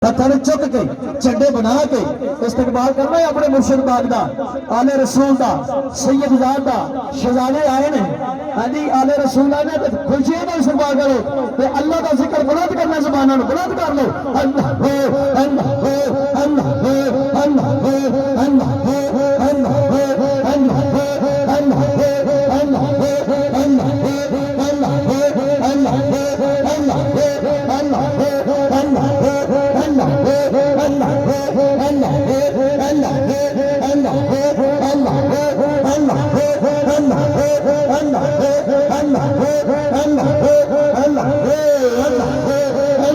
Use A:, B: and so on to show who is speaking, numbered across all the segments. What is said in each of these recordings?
A: हथन चुक के झंडे बना के इस्तकबाल करना है अपने मुर्शिद बाग दा, आले रसूल दा, सैयद ज़ात दा। शहजादे आए ने, हाँ जी, आले रसूल आए ने, खुशियां नाल इस्तकबाल करो ते अल्लाह दा जिक्र बुलंद करना, ज़बानां नूं बुलंद कर लो। अल्लाह हो अल्लाह हो अल्लाह हो अल्लाह हो अल्लाह हो अल्लाह हो अल्लाह हो अल्लाह हो अल्लाह हो अल्लाह हो अल्लाह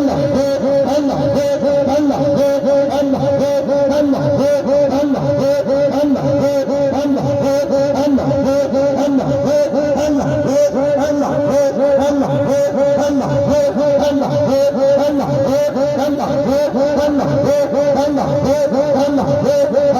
A: हो अल्लाह हो अल्लाह हो अल्लाह हो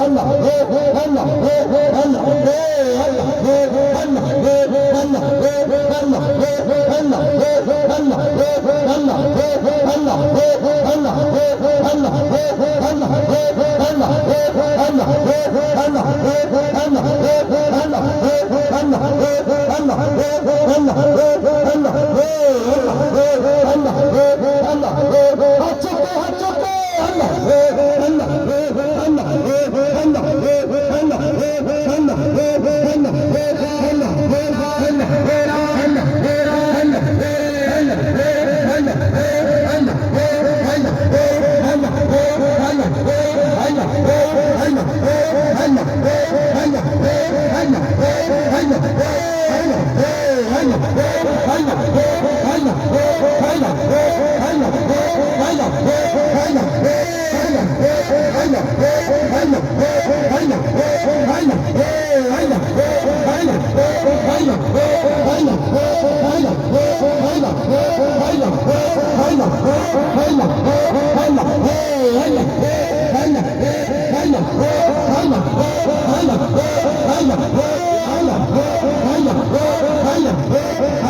A: अल्लाह हो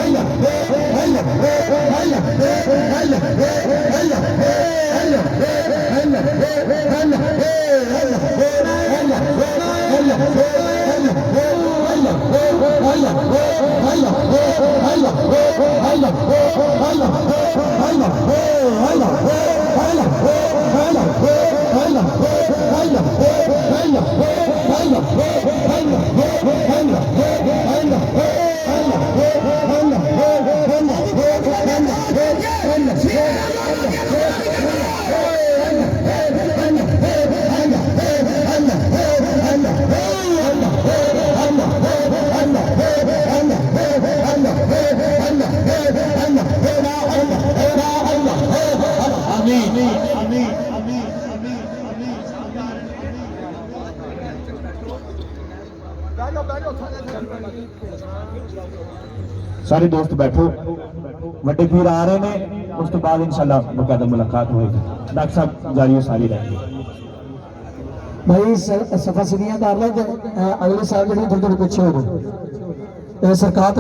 A: सारे दोस्त बैठो, वड्डे पीर आ रहे हैं, उस तो बाद इंशाल्लाह बकायदा मुलाकात होगी। डॉक्टर साहब जारी सारी रहेंगे भाई, सफा सीढ़ियां कर लो, अगले साल जो थोड़ी थोड़ी पीछे हो गए सरकार।